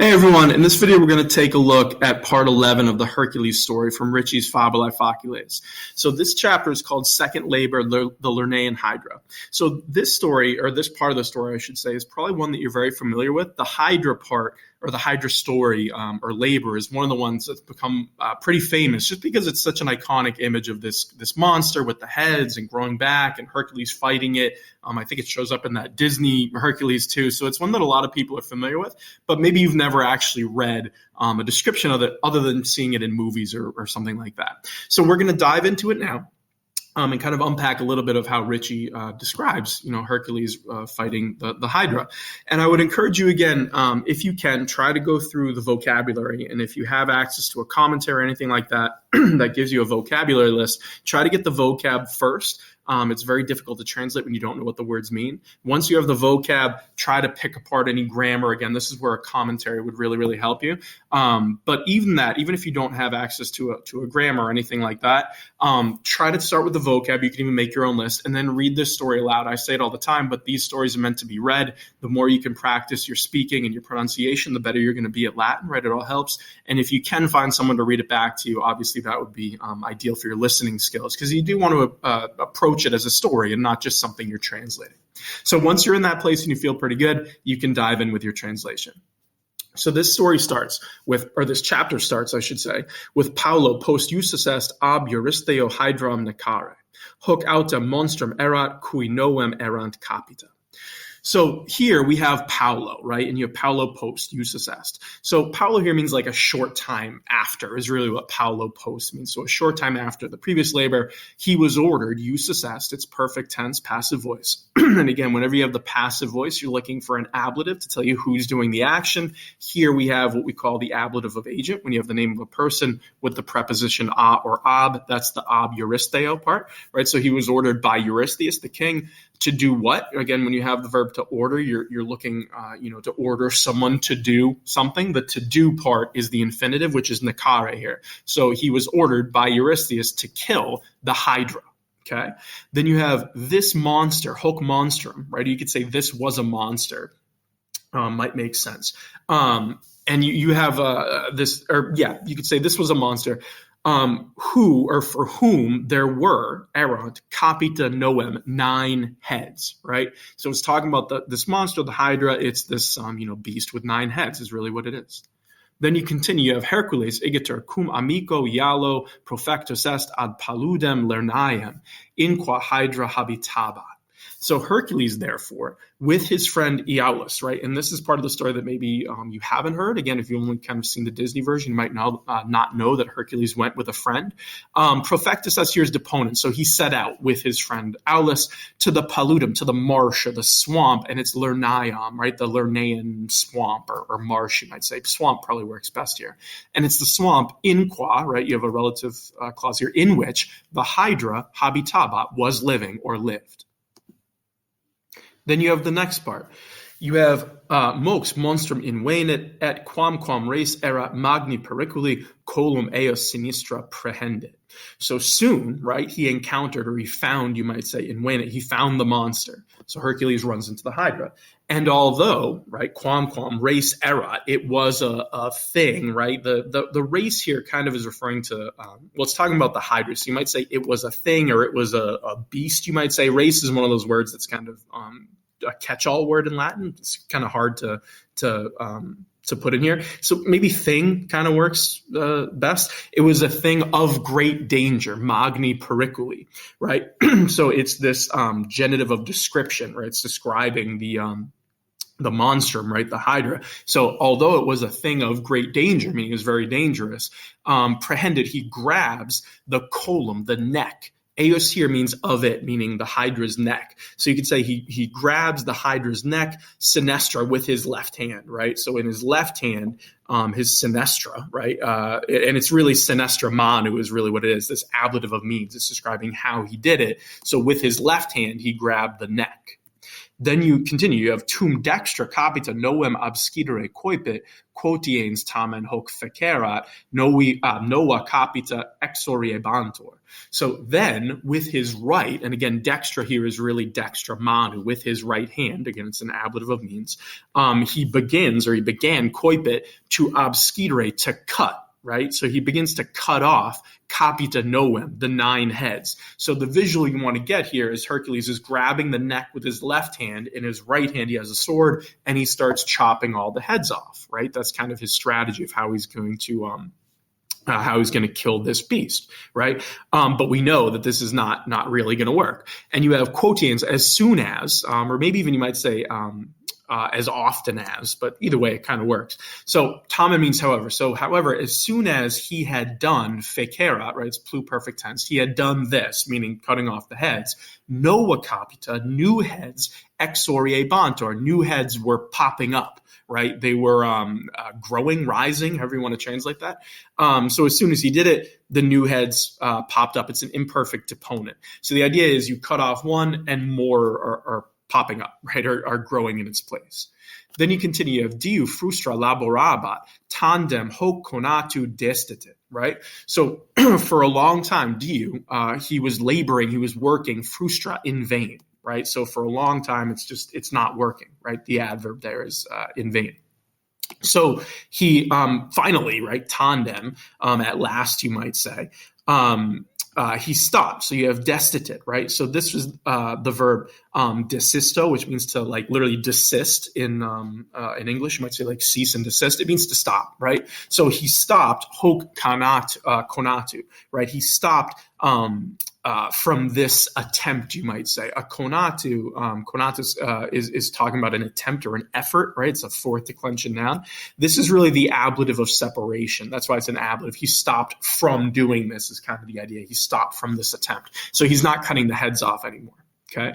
Hey everyone, in this video we're going to take a look at part 11 of the Hercules story from Ritchie's Fabulae Faciles. So this chapter is called Second Labor, the Lernaean Hydra. So this story, or this part of the story I should say, is probably one that you're very familiar with. The Hydra part, or the Hydra story, or labor, is one of the ones that's become pretty famous just because it's such an iconic image of this monster with the heads and growing back and Hercules fighting it. I think it shows up in that Disney Hercules too. So it's one that a lot of people are familiar with, but maybe you've never actually read a description of it other than seeing it in movies or something like that. So we're going to dive into it now. And kind of unpack a little bit of how Ritchie describes, Hercules fighting the Hydra. And I would encourage you again, if you can, try to go through the vocabulary. And if you have access to a commentary or anything like that, that gives you a vocabulary list, try to get the vocab first. It's very difficult to translate when you don't know what the words mean. Once you have the vocab, try to pick apart any grammar. Again, this is where a commentary would really, really help you. But even if you don't have access to a grammar or anything like that, try to start with the vocab. You can even make your own list and then read this story aloud. I say it all the time, but these stories are meant to be read. The more you can practice your speaking and your pronunciation, the better you're going to be at Latin, right? It all helps. And if you can find someone to read it back to you, obviously that would be ideal for your listening skills, because you do want to approach it as a story and not just something you're translating. So once you're in that place and you feel pretty good, you can dive in with your translation. So this chapter starts, I should say, with Paulo post usus est ab Euristeo hydram necare, hoc auta monstrum erat cui novem erant capita. So here we have Paulo, right? And you have Paulo post usus est. So Paulo here means like a short time after is really what Paulo post means. So a short time after the previous labor, he was ordered, usus est, it's perfect tense, passive voice. And again, whenever you have the passive voice, you're looking for an ablative to tell you who's doing the action. Here we have what we call the ablative of agent. When you have the name of a person with the preposition a or ab, that's the ab Euristeo part, right? So he was ordered by Eurystheus, the king, to do what? Again, when you have the verb to order, you're looking, to order someone to do something. The to do part is the infinitive, which is necare here. So he was ordered by Eurystheus to kill the Hydra. Okay. Then you have this monster, hoc monstrum, right? You could say this was a monster. Might make sense. And you have you could say this was a monster. Who or for whom there were erant capita noem 9 heads, right? So it's talking about this monster, the Hydra. It's this beast with 9 heads is really what it is. Then you continue. You have Hercules igiter cum amico ialo profectus est ad paludem Lernaeam inqua Hydra habitabat. So Hercules, therefore, with his friend Iolaus, right? And this is part of the story that maybe you haven't heard. Again, if you've only kind of seen the Disney version, you might not know that Hercules went with a friend. Profectus est here is deponent. So he set out with his friend Iolaus to the paludum, to the marsh or the swamp, and it's Lernaeum, right? The Lernaean swamp or marsh, you might say. Swamp probably works best here. And it's the swamp in qua, right? You have a relative clause here, in which the Hydra habitabat was living or lived. Then you have the next part. You have mox monstrum invenit et quamquam res erat magni periculi colum eos sinistra prehendit. So soon, right, he encountered, or he found, you might say, invenit, he found the monster. So Hercules runs into the Hydra. And although, right, quamquam res erat, it was a thing, right? The race here kind of is referring to, it's talking about the Hydra. So you might say it was a thing or it was a beast, you might say. Race is one of those words that's kind of a catch-all word in Latin. It's kind of hard to put in here. So maybe thing kind of works best. It was a thing of great danger, magni periculi, right? So it's this genitive of description, right? It's describing the monstrum, right? The Hydra. So although it was a thing of great danger, meaning it was very dangerous, prehended, he grabs the colum, the neck. Eos here means of it, meaning the Hydra's neck. So you could say he grabs the Hydra's neck, sinestra, with his left hand, right? So in his left hand, his sinestra, right? And it's really sinestra manu is really what it is, this ablative of means. It's describing how he did it. So with his left hand, he grabbed the neck. Then you continue. You have tum dextra capita novem abscidere coipit, quotiens tamen hoc fecerat, nova capita exoriebantur. So then with his right, and again, dextra here is really dextra manu, with his right hand, again, it's an ablative of means, he began coipit to abscidere, to cut. Right? So he begins to cut off capita novem, the 9 heads. So the visual you want to get here is Hercules is grabbing the neck with his left hand. In his right hand, he has a sword, and he starts chopping all the heads off, right? That's kind of his strategy of how he's going to kill this beast, right? But we know that this is not really going to work. And you have quotiens, as soon as, or maybe even you might say, as often as, but either way, it kind of works. So tamen means however. So however, as soon as he had done fecerat, right, it's pluperfect tense, he had done this, meaning cutting off the heads, nova capita, new heads, exoriebantur, new heads were popping up, right? They were growing, rising, however you want to translate that. So as soon as he did it, the new heads popped up. It's an imperfect deponent. So the idea is you cut off one and more are popping up, right, are growing in its place. Then you continue, you have diu frustra laborabat, tandem hoc conatu destitit, right? So for a long time, diu, he was laboring, he was working, frustra, in vain, right? So for a long time, it's not working, right? The adverb there is in vain. So he finally, right, tandem, at last you might say, he stopped. So you have destitit, right? So this was the verb desisto, which means to like literally desist in English. You might say like cease and desist. It means to stop, right? So he stopped hoc conatu, right? He stopped from this attempt, you might say. A konatu, is talking about an attempt or an effort, right? It's a fourth declension noun. This is really the ablative of separation. That's why it's an ablative. He stopped from doing this is kind of the idea. He stopped from this attempt. So he's not cutting the heads off anymore, okay?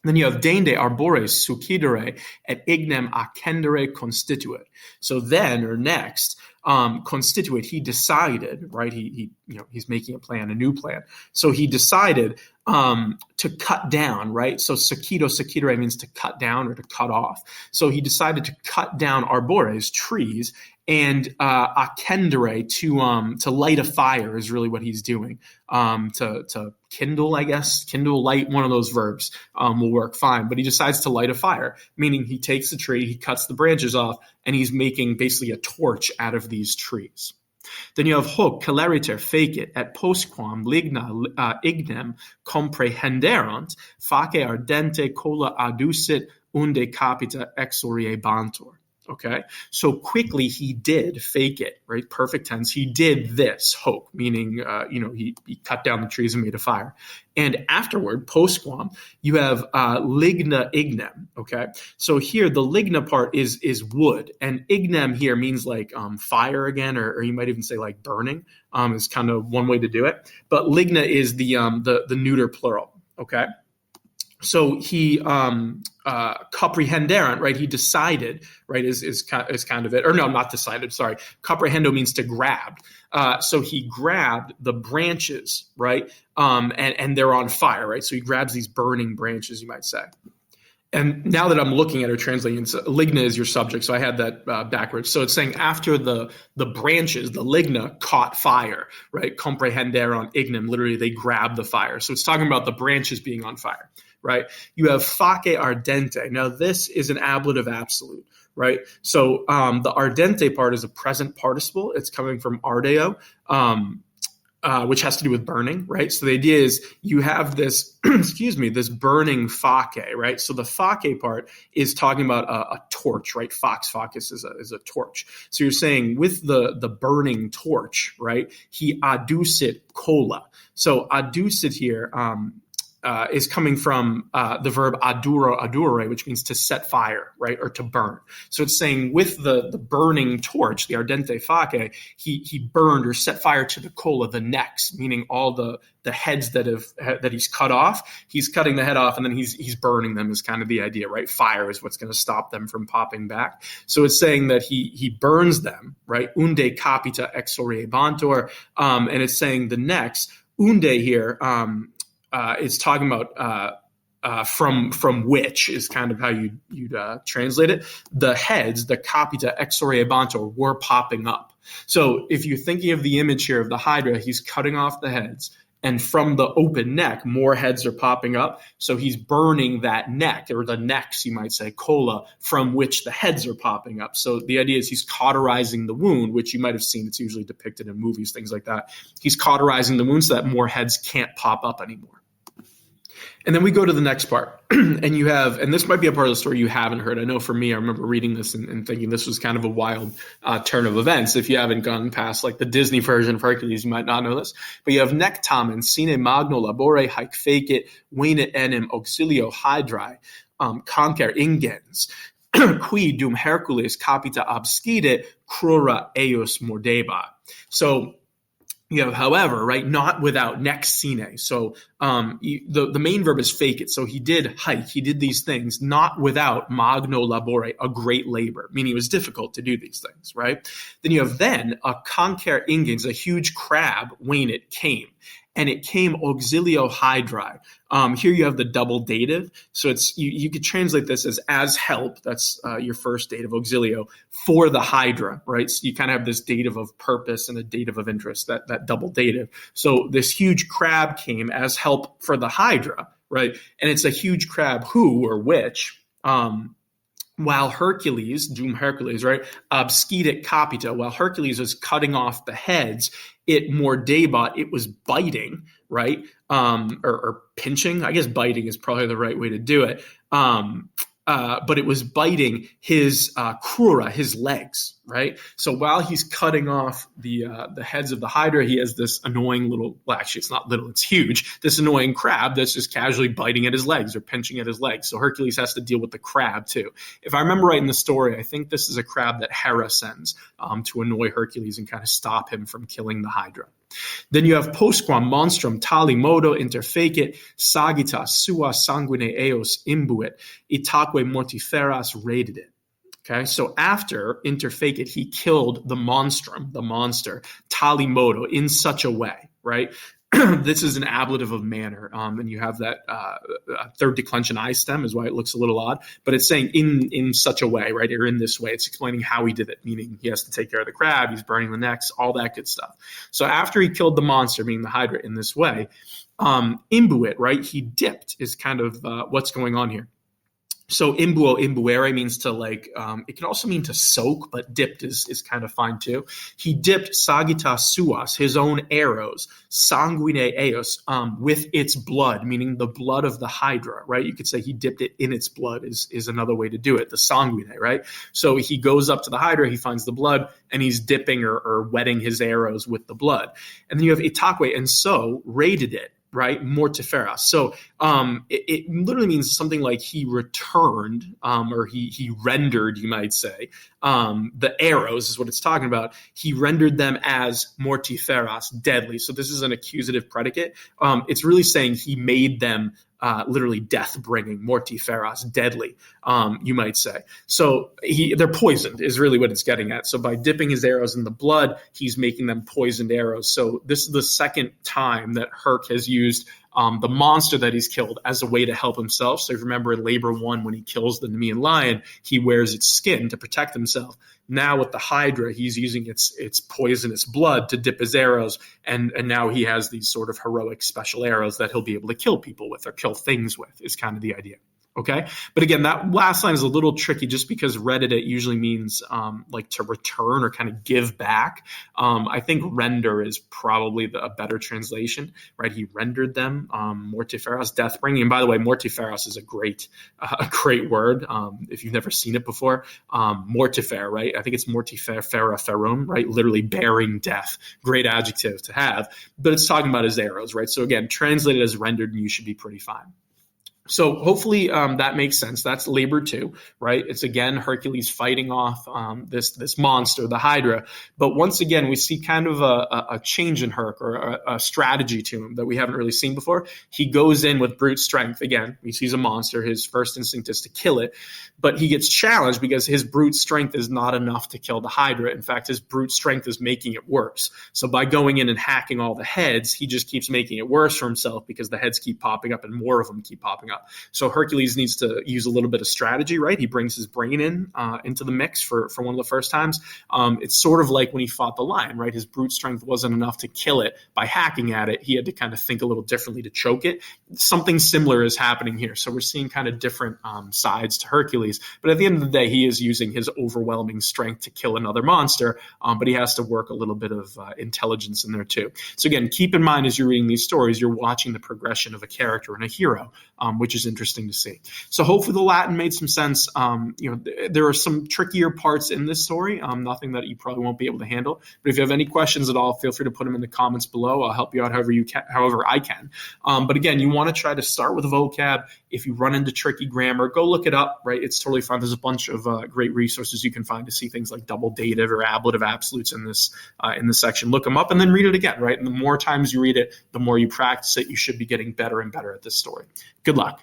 Then you have dende arbores sucidere et ignem accendere constituit. So then, or next, constituit, he decided, right? He's making a plan, a new plan. So he decided to cut down, right? So sucidere means to cut down or to cut off. So he decided to cut down arbores, trees, and accendere, to light a fire is really what he's doing. To kindle, I guess, kindle, light, one of those verbs will work fine. But he decides to light a fire, meaning he takes the tree, he cuts the branches off, and he's making basically a torch out of these trees. Then you have hoc celeriter fecit et postquam ligna ignem comprehenderunt face ardente cola adducit unde capita exoriebantur. Okay, so quickly he did fake it, right? Perfect tense. He did this, hoc, meaning, he cut down the trees and made a fire. And afterward, postquam, you have ligna ignem, okay? So here, the ligna part is wood, and ignem here means like fire again, or you might even say like burning, is kind of one way to do it. But ligna is the neuter plural, okay? So he comprehenderant, right? He decided, right? Is kind of it, or no, not decided. Sorry, comprehendo means to grab. So he grabbed the branches, right? And they're on fire, right? So he grabs these burning branches, you might say. And now that I'm looking at it, translating, ligna is your subject, so I had that backwards. So it's saying after the branches, the ligna caught fire, right? Comprehenderant ignem, literally they grabbed the fire. So it's talking about the branches being on fire. Right? You have face ardente. Now, this is an ablative absolute, right? So the ardente part is a present participle. It's coming from ardeo, which has to do with burning, right? So the idea is you have this, this burning face, right? So the face part is talking about a torch, right? Facus is a torch. So you're saying with the burning torch, right? He adducit cola. So adducit here, is coming from the verb addurare, which means to set fire, right, or to burn. So it's saying with the burning torch, the ardente face, he burned or set fire to the cola, the necks, meaning all the heads that he's cut off. He's cutting the head off, and then he's burning them is kind of the idea, right? Fire is what's going to stop them from popping back. So it's saying that he burns them, right? Unde capita exoriebantur, and it's saying the necks, unde here. It's talking about from which is kind of how you'd translate it. The heads, the capita exorebantur, were popping up. So if you're thinking of the image here of the Hydra, he's cutting off the heads. And from the open neck, more heads are popping up. So he's burning that neck, or the necks, you might say, cola, from which the heads are popping up. So the idea is he's cauterizing the wound, which you might have seen. It's usually depicted in movies, things like that. He's cauterizing the wound so that more heads can't pop up anymore. And then we go to the next part, and this might be a part of the story you haven't heard. I know for me, I remember reading this and thinking this was kind of a wild turn of events. If you haven't gone past like the Disney version of Hercules, you might not know this. But you have nec tamen, sine magno labore, haec fecit, vena enim auxilio hydrae, concer ingens, qui dum Hercules capita abscidit, crura eos mordebat. So, you have, however, right, not without nex sine. So the main verb is fecit. So he did hike, he did these things, not without magno labore, a great labor, meaning it was difficult to do these things, right? Then you have a concer ingens, a huge crab, when it came. And it came auxilio hydrae. Here you have the double dative. So it's you could translate this as help. That's your first dative, auxilio, for the Hydra, right? So you kind of have this dative of purpose and a dative of interest, that double dative. So this huge crab came as help for the Hydra, right? And it's a huge crab who or which, while Hercules, dum Hercules, right, abscidit capita, while Hercules was cutting off the heads, it mordebat, it was biting, right, or pinching. I guess biting is probably the right way to do it. But it was biting his crura, his legs, right? So while he's cutting off the heads of the Hydra, he has this annoying little, well, actually it's not little, it's huge, this annoying crab that's just casually biting at his legs or pinching at his legs. So Hercules has to deal with the crab too. If I remember right in the story, I think this is a crab that Hera sends to annoy Hercules and kind of stop him from killing the Hydra. Then you have postquam monstrum tali modo interfecit sagittas sua sanguine eos imbuit itaque mortiferas redidit. Okay, so after interfecit, he killed the monstrum, the monster, tali modo, in such a way, right? This is an ablative of manner, and you have that third declension I stem is why it looks a little odd, but it's saying in such a way, right, or in this way. It's explaining how he did it, meaning he has to take care of the crab, he's burning the necks, all that good stuff. So after he killed the monster, meaning the Hydra, in this way, imbuit, right, he dipped is kind of what's going on here. So imbuo, imbuere means to it can also mean to soak, but dipped is kind of fine too. He dipped sagittas suas, his own arrows, sanguine eos, with its blood, meaning the blood of the Hydra, right? You could say he dipped it in its blood is another way to do it, the sanguine, right? So he goes up to the Hydra, he finds the blood, and he's dipping or wetting his arrows with the blood. And then you have itaque, and so raided it, right? Mortiferas. So it literally means something like he returned, or he rendered, you might say, the arrows is what it's talking about. He rendered them as mortiferas, deadly. So this is an accusative predicate. It's really saying he made them literally death-bringing, mortiferas, deadly, you might say. So they're poisoned is really what it's getting at. So by dipping his arrows in the blood, he's making them poisoned arrows. So this is the second time that Herc has used the monster that he's killed as a way to help himself. So if you remember in Labor 1, when he kills the Nemean lion, he wears its skin to protect himself. Now with the Hydra, he's using its poisonous blood to dip his arrows, and now he has these sort of heroic special arrows that he'll be able to kill people with or kill things with, is kind of the idea. Okay. But again, that last line is a little tricky just because redidit usually means like to return or kind of give back. I think render is probably a better translation, right? He rendered them, mortiferas, death bringing. And by the way, mortiferas is a great word. If you've never seen it before, mortifer, right? I think it's mortifera ferum, right? Literally bearing death. Great adjective to have, but it's talking about his arrows, right? So again, translated as rendered, and you should be pretty fine. So hopefully that makes sense. That's Labor 2, right? It's again Hercules fighting off this monster, the Hydra. But once again, we see kind of a change in Herc, or a strategy to him that we haven't really seen before. He goes in with brute strength. Again, he sees a monster. His first instinct is to kill it. But he gets challenged because his brute strength is not enough to kill the Hydra. In fact, his brute strength is making it worse. So by going in and hacking all the heads, he just keeps making it worse for himself because the heads keep popping up and more of them keep popping up. up. So Hercules needs to use a little bit of strategy, right? He brings his brain into the mix for one of the first times. It's sort of like when he fought the lion, right? His brute strength wasn't enough to kill it by hacking at it. He had to kind of think a little differently to choke it. Something similar is happening here. So we're seeing kind of different sides to Hercules. But at the end of the day, he is using his overwhelming strength to kill another monster, but he has to work a little bit of intelligence in there too. So again, keep in mind as you're reading these stories, you're watching the progression of a character and a hero, which is interesting to see. So hopefully the Latin made some sense. There are some trickier parts in this story, nothing that you probably won't be able to handle. But if you have any questions at all, feel free to put them in the comments below. I'll help you out however I can. But again, you want to try to start with a vocab. If you run into tricky grammar, go look it up, right? It's totally fine. There's a bunch of great resources you can find to see things like double dative or ablative absolutes in this section. Look them up and then read it again, right? And the more times you read it, the more you practice it, you should be getting better and better at this story. Good luck.